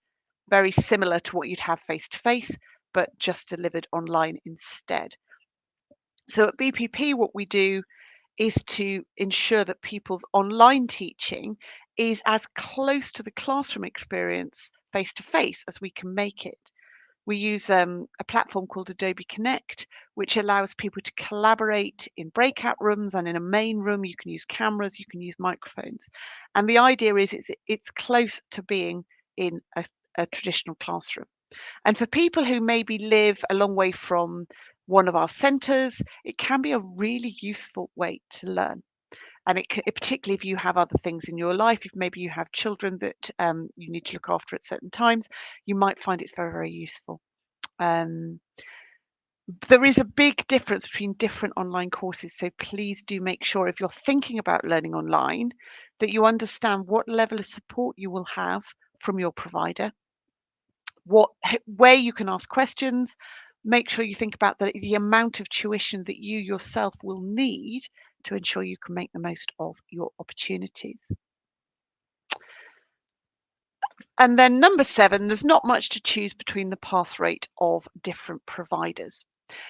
very similar to what you'd have face-to-face, but just delivered online instead. So at BPP, what we do is to ensure that people's online teaching is as close to the classroom experience face to face as we can make it. We use a platform called Adobe Connect, which allows people to collaborate in breakout rooms and in a main room. You can use cameras, you can use microphones. And the idea is it's close to being in a traditional classroom. And for people who maybe live a long way from one of our centres, it can be a really useful way to learn. And particularly if you have other things in your life, if maybe you have children that you need to look after at certain times, you might find it's very, very useful. There is a big difference between different online courses, so please do make sure if you're thinking about learning online that you understand what level of support you will have from your provider, where you can ask questions. Make sure you think about the amount of tuition that you yourself will need to ensure you can make the most of your opportunities. And then number 7, there's not much to choose between the pass rate of different providers.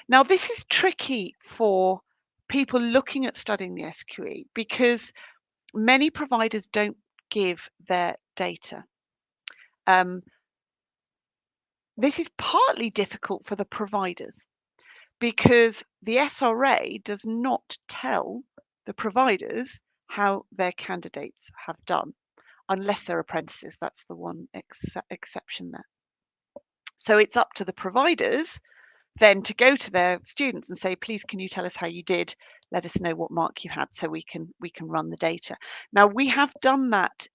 Now, this is tricky for people looking at studying the SQE because many providers don't give their data. This is partly difficult for the providers because the SRA does not tell the providers how their candidates have done, unless they're apprentices. That's the one exception there. So it's up to the providers then to go to their students and say, please, can you tell us how you did? Let us know what mark you had so we can run the data. Now, we have done that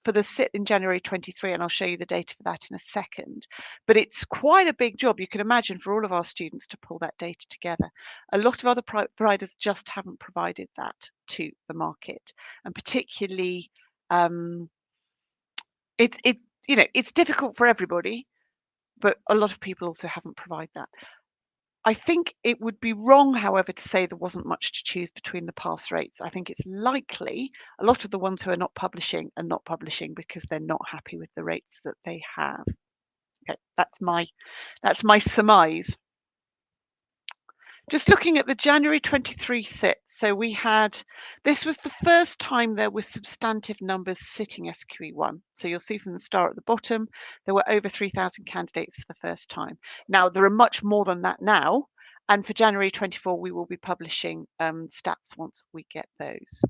for the SIT in January 23, and I'll show you the data for that in a second. But it's quite a big job, you can imagine, for all of our students to pull that data together. A lot of other providers just haven't provided that to the market, and particularly it's difficult for everybody, but a lot of people also haven't provided that. I think it would be wrong, however, to say there wasn't much to choose between the pass rates. I think it's likely a lot of the ones who are not publishing are not publishing because they're not happy with the rates that they have. Okay, that's my surmise. Just looking at the January 23 sit, so this was the first time there were substantive numbers sitting SQE1. So you'll see from the star at the bottom, there were over 3,000 candidates for the first time. Now, there are much more than that now. And for January 24, we will be publishing stats once we get those.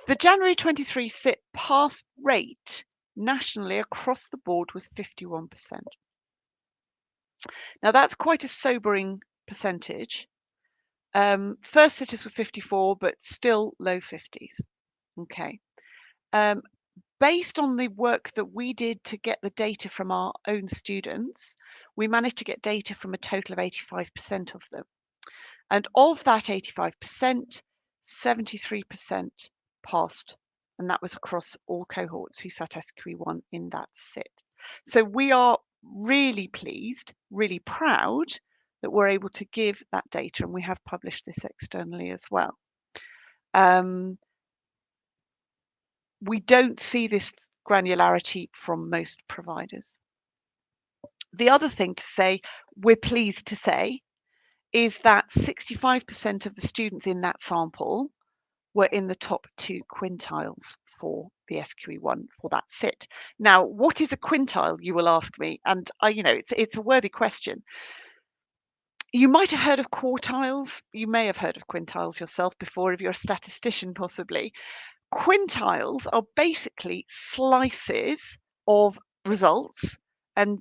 The January 23 sit pass rate nationally across the board was 51%. Now, that's quite a sobering percentage. First sitters were 54, but still low 50s. Okay. Based on the work that we did to get the data from our own students, we managed to get data from a total of 85% of them. And of that 85%, 73% passed. And that was across all cohorts who sat SQE1 in that sit. So we are really pleased, really proud that we're able to give that data, and we have published this externally as well. We don't see this granularity from most providers. The other thing to say, we're pleased to say, is that 65% of the students in that sample were in the top 2 quintiles for the SQE1 for that sit. Now, what is a quintile, you will ask me? And it's a worthy question. You might have heard of quartiles. You may have heard of quintiles yourself before, if you're a statistician, possibly. Quintiles are basically slices of results, and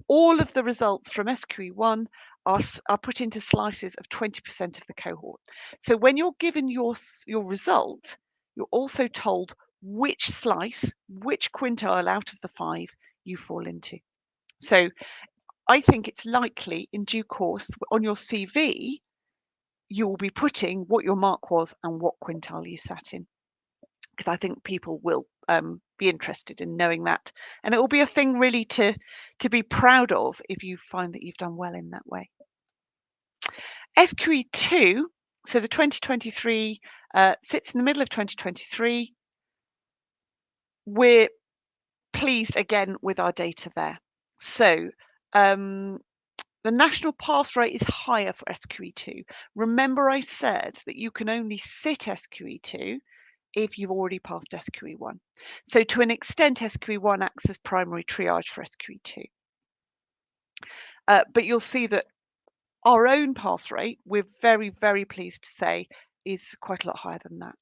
all of the results from SQE1 are put into slices of 20% of the cohort. So when you're given your result, you're also told which slice, which quintile out of the 5 you fall into. So I think it's likely in due course on your CV, you will be putting what your mark was and what quintile you sat in, because I think people will be interested in knowing that. And it will be a thing really to be proud of if you find that you've done well in that way. SQE2, so the 2023 sits in the middle of 2023. We're pleased again with our data there. So the national pass rate is higher for SQE2. Remember I said that you can only sit SQE2 if you've already passed SQE1. So to an extent, SQE1 acts as primary triage for SQE2. But you'll see that our own pass rate, we're very, very pleased to say, is quite a lot higher than that.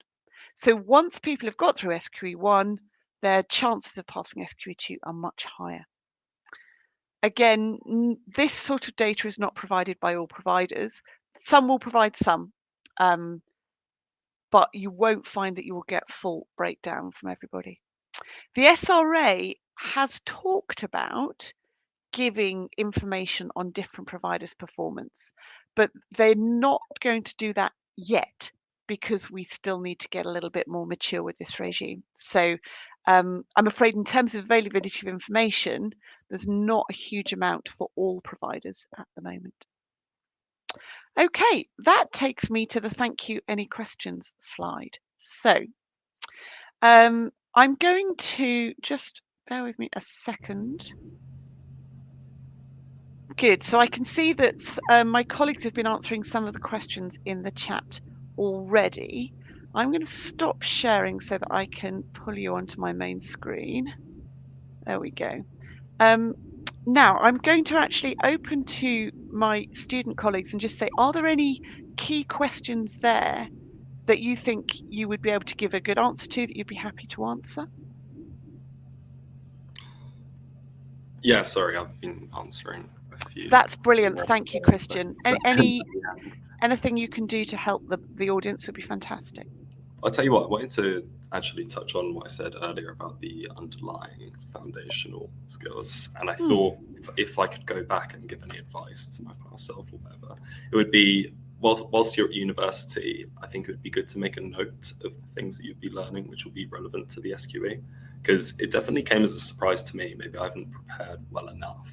So once people have got through SQE1, their chances of passing SQE2 are much higher. Again, this sort of data is not provided by all providers. Some will provide some, but you won't find that you will get full breakdown from everybody. The SRA has talked about giving information on different providers' performance, but they're not going to do that yet because we still need to get a little bit more mature with this regime. So I'm afraid in terms of availability of information, there's not a huge amount for all providers at the moment. Okay, that takes me to the thank you, any questions slide. So I'm going to just bear with me a second. Good. So I can see that my colleagues have been answering some of the questions in the chat already. I'm going to stop sharing so that I can pull you onto my main screen. There we go. Now I'm going to actually open to my student colleagues and just say, are there any key questions there that you think you would be able to give a good answer to, that you'd be happy to answer? Yeah, sorry, I've been answering a few. That's brilliant. Thank you, Christian. Anything you can do to help the audience would be fantastic. I'll tell you what, I wanted to actually touch on what I said earlier about the underlying foundational skills. And I thought if I could go back and give any advice to my past self or whatever, it would be, whilst you're at university, I think it would be good to make a note of the things that you'd be learning, which will be relevant to the SQE, because it definitely came as a surprise to me. Maybe I haven't prepared well enough.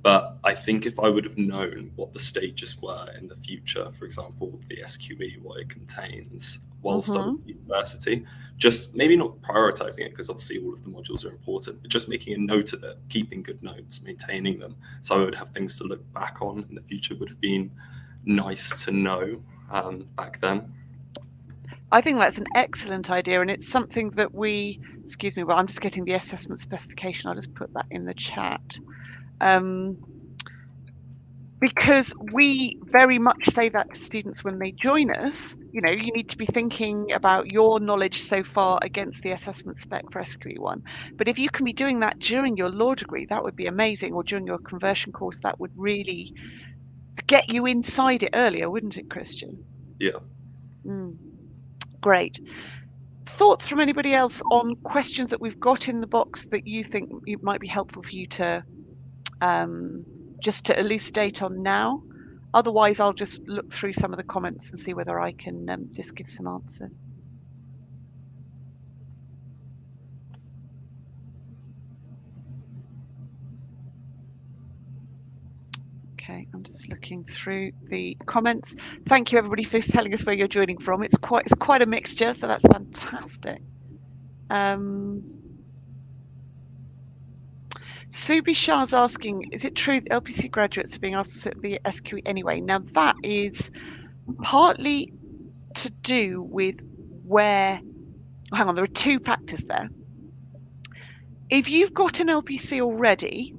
But I think if I would have known what the stages were in the future, for example, the SQE, what it contains, whilst I was at university. Just maybe not prioritizing it, because obviously all of the modules are important, but just making a note of it, keeping good notes, maintaining them, so I would have things to look back on in the future. Would have been nice to know back then. I think that's an excellent idea, and it's something that we, excuse me, well, I'm just getting the assessment specification. I'll just put that in the chat. Because we very much say that to students when they join us, you know, you need to be thinking about your knowledge so far against the assessment spec for SQE1. But if you can be doing that during your law degree, that would be amazing, or during your conversion course, that would really get you inside it earlier, wouldn't it, Christian? Yeah. Great. Thoughts from anybody else on questions that we've got in the box that you think it might be helpful for you to just to elucidate on now? Otherwise, I'll just look through some of the comments and see whether I can just give some answers. Okay, I'm just looking through the comments. Thank you, everybody, for telling us where you're joining from. It's quite a mixture, so that's fantastic. Subi Shah's asking, is it true that LPC graduates are being asked to sit the SQE anyway? Now, that is partly to do with where, hang on, there are two factors there. If you've got an LPC already,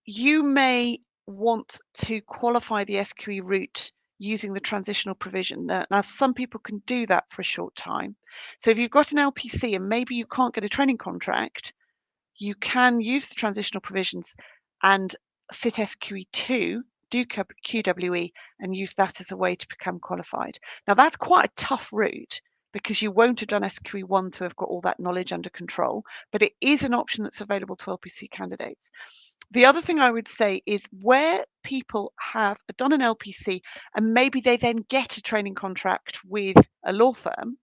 you may want to qualify the SQE route using the transitional provision. Now, some people can do that for a short time. So if you've got an LPC and maybe you can't get a training contract, you can use the transitional provisions and sit SQE2, do QWE, and use that as a way to become qualified. Now, that's quite a tough route because you won't have done SQE1 to have got all that knowledge under control, but it is an option that's available to LPC candidates. The other thing I would say is where people have done an LPC and maybe they then get a training contract with a law firm,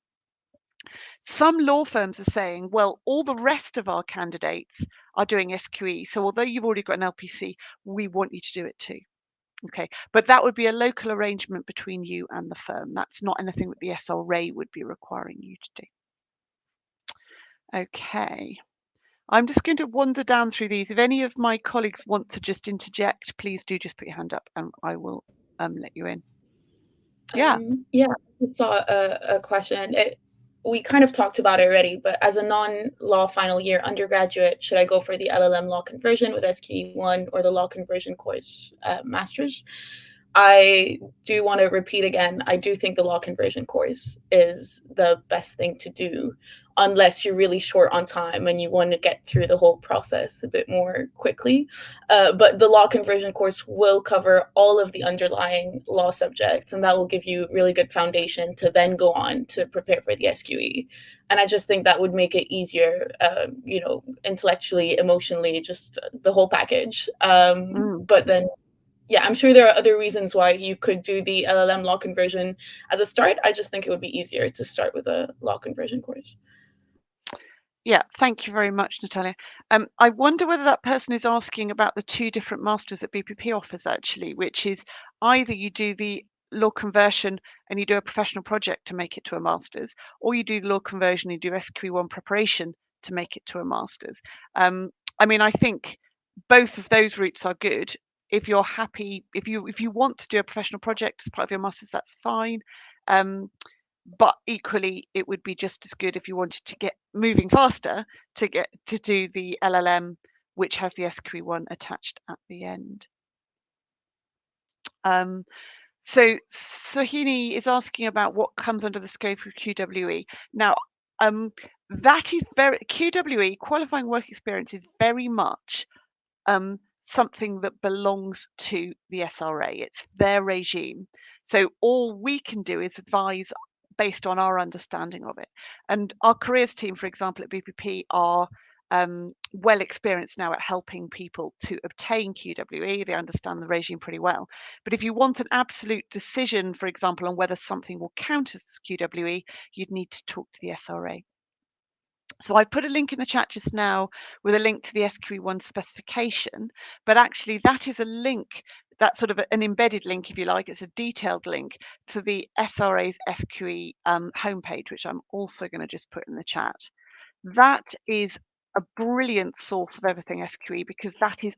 some law firms are saying, well, all the rest of our candidates are doing SQE. So although you've already got an LPC, we want you to do it too. Okay, but that would be a local arrangement between you and the firm. That's not anything that the SRA would be requiring you to do. Okay, I'm just going to wander down through these. If any of my colleagues want to just interject, please do just put your hand up and I will let you in. Yeah. I saw a question. We kind of talked about it already, but as a non-law final year undergraduate, should I go for the LLM law conversion with SQE1 or the law conversion course master's? I do want to repeat again, I do think the law conversion course is the best thing to do, unless you're really short on time and you want to get through the whole process a bit more quickly. But the law conversion course will cover all of the underlying law subjects, and that will give you really good foundation to then go on to prepare for the SQE. And I just think that would make it easier, intellectually, emotionally, just the whole package. But then, yeah, I'm sure there are other reasons why you could do the LLM law conversion as a start. I just think it would be easier to start with a law conversion course. Yeah, thank you very much, Natalia. I wonder whether that person is asking about the two different masters that BPP offers, actually, which is either you do the law conversion and you do a professional project to make it to a master's, or you do the law conversion and you do SQE1 preparation to make it to a master's. I mean, I think both of those routes are good. If you're happy, if you want to do a professional project as part of your master's, that's fine. But equally, it would be just as good if you wanted to get moving faster to get to do the LLM, which has the SQE1 attached at the end. So Sohini is asking about what comes under the scope of QWE. Now, that is very QWE, qualifying work experience, is very much something that belongs to the SRA. It's their regime. So all we can do is advise based on our understanding of it. And our careers team, for example, at BPP are well experienced now at helping people to obtain QWE. They understand the regime pretty well. But if you want an absolute decision, for example, on whether something will count as QWE, you'd need to talk to the SRA. So I put a link in the chat just now with a link to the SQE1 specification, but actually that is a link that's sort of an embedded link, if you like. It's a detailed link to the SRA's SQE homepage, which I'm also going to just put in the chat. That is a brilliant source of everything SQE, because that is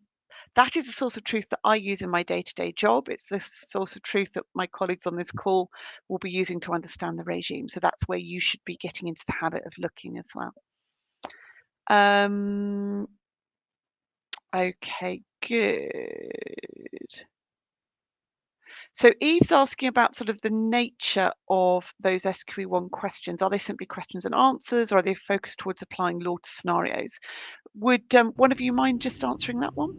the source of truth that I use in my day-to-day job. It's the source of truth that my colleagues on this call will be using to understand the regime. So that's where you should be getting into the habit of looking as well. Okay, good. So Eve's asking about sort of the nature of those SQE1 questions. Are they simply questions and answers, or are they focused towards applying law to scenarios? Would one of you mind just answering that one?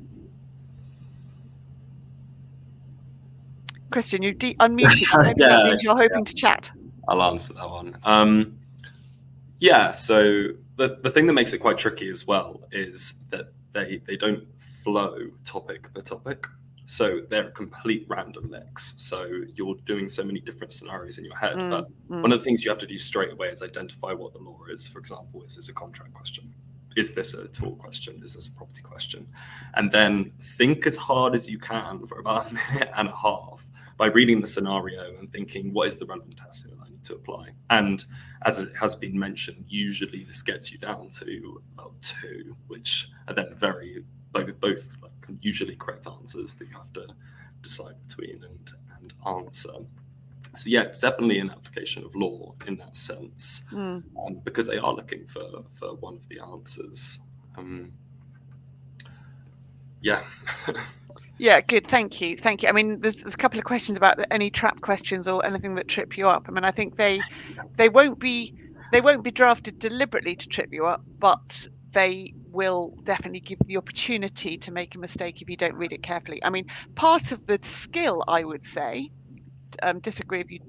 Christian, you've unmuted. I'm hoping that means you're hoping to chat. I'll answer that one. Yeah, so the thing that makes it quite tricky as well is that they don't flow topic per topic. So they're a complete random mix. So you're doing so many different scenarios in your head. But one of the things you have to do straight away is identify what the law is. For example, is this a contract question? Is this a tort question? Is this a property question? And then think as hard as you can for about a minute and a half by reading the scenario and thinking, what is the relevant test that I need to apply? And as it has been mentioned, usually this gets you down to about 2, which are then both like usually correct answers that you have to decide between and answer. So yeah, it's definitely an application of law in that sense, because they are looking for one of the answers. Yeah. Yeah, good. Thank you. Thank you. I mean, there's a couple of questions about any trap questions or anything that trip you up. I mean, I think they won't be drafted deliberately to trip you up, but they will definitely give you the opportunity to make a mistake if you don't read it carefully. I mean, part of the skill, I would say, disagree if you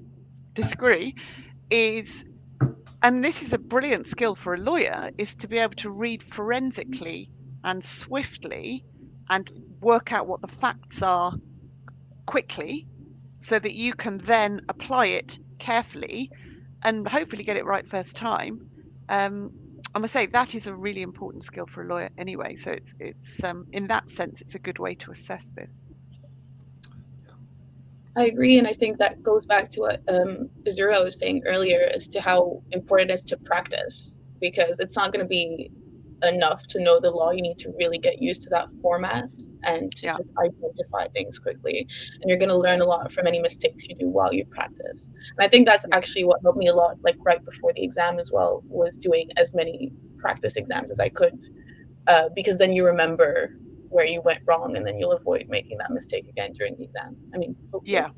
disagree, is, and this is a brilliant skill for a lawyer, is to be able to read forensically and swiftly and work out what the facts are quickly, so that you can then apply it carefully and hopefully get it right first time. I must say that is a really important skill for a lawyer anyway. So it's in that sense, it's a good way to assess this. I agree, and I think that goes back to what Azura was saying earlier as to how important it is to practice, because it's not going to be enough to know the law. You need to really get used to that format and to just identify things quickly. And you're going to learn a lot from any mistakes you do while you practice. And I think that's actually what helped me a lot, like right before the exam as well, was doing as many practice exams as I could, because then you remember where you went wrong, and then you'll avoid making that mistake again during the exam. I mean, hopefully. Yeah.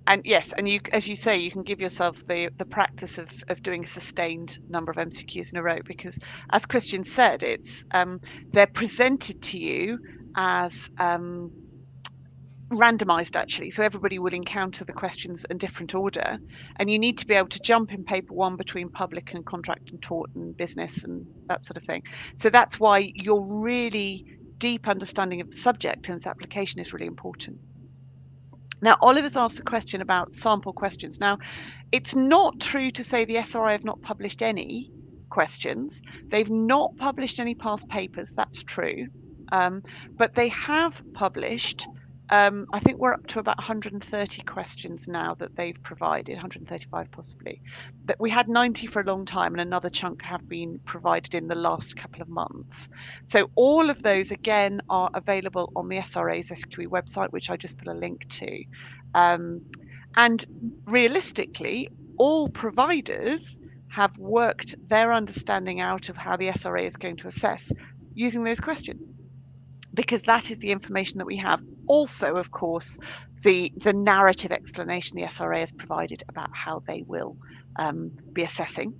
And yes, and you, as you say, you can give yourself the practice of doing a sustained number of MCQs in a row, because as Christian said, it's they're presented to you as randomized, actually, so everybody will encounter the questions in different order, and you need to be able to jump in paper 1 between public and contract and tort and business and that sort of thing. So that's why your really deep understanding of the subject and its application is really important. Now, Oliver's asked a question about sample questions. Now, it's not true to say the SRI have not published any questions. They've not published any past papers, that's true. But they have published, I think we're up to about 130 questions now that they've provided, 135 possibly. But we had 90 for a long time, and another chunk have been provided in the last couple of months. So all of those, again, are available on the SRA's SQE website, which I just put a link to. And realistically, all providers have worked their understanding out of how the SRA is going to assess using those questions, because that is the information that we have. Also, of course, the narrative explanation the SRA has provided about how they will be assessing.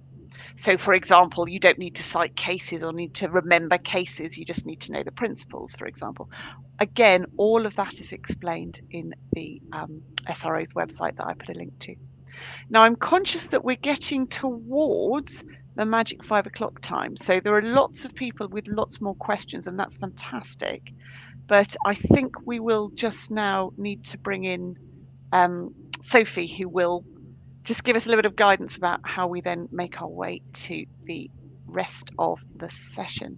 So, for example, you don't need to cite cases or need to remember cases. You just need to know the principles, for example. Again, all of that is explained in the SRA's website that I put a link to. Now, I'm conscious that we're getting towards the magic 5 o'clock time. So there are lots of people with lots more questions, and that's fantastic. But I think we will just now need to bring in Sophie, who will just give us a little bit of guidance about how we then make our way to the rest of the session.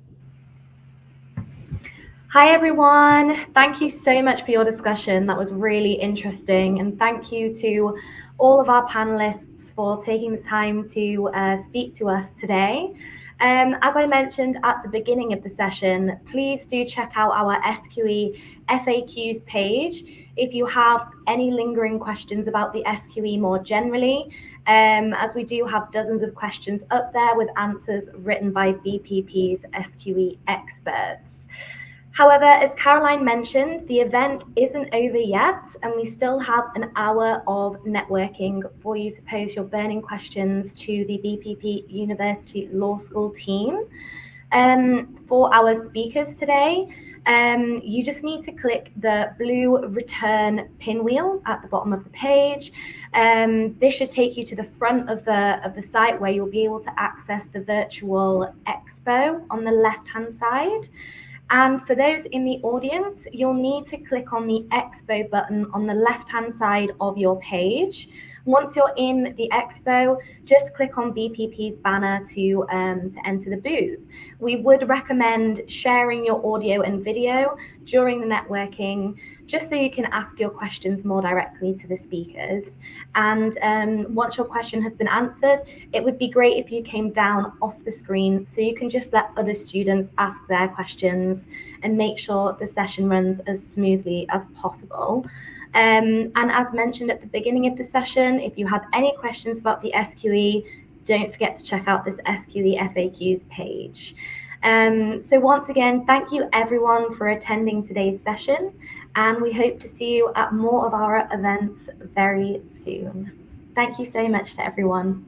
Hi, everyone. Thank you so much for your discussion. That was really interesting. And thank you to all of our panelists for taking the time to speak to us today. As I mentioned at the beginning of the session, please do check out our SQE FAQs page if you have any lingering questions about the SQE more generally, as we do have dozens of questions up there with answers written by BPP's SQE experts. However, as Caroline mentioned, the event isn't over yet, and we still have an hour of networking for you to pose your burning questions to the BPP University Law School team. For our speakers today, you just need to click the blue return pinwheel at the bottom of the page. This should take you to the front of the site where you'll be able to access the virtual expo on the left-hand side. And for those in the audience, you'll need to click on the Expo button on the left-hand side of your page. Once you're in the expo, just click on BPP's banner to enter the booth. We would recommend sharing your audio and video during the networking, just so you can ask your questions more directly to the speakers. And once your question has been answered, it would be great if you came down off the screen so you can just let other students ask their questions and make sure the session runs as smoothly as possible. And as mentioned at the beginning of the session, if you have any questions about the SQE, don't forget to check out this SQE FAQs page. So once again, thank you everyone for attending today's session, and we hope to see you at more of our events very soon. Thank you so much to everyone.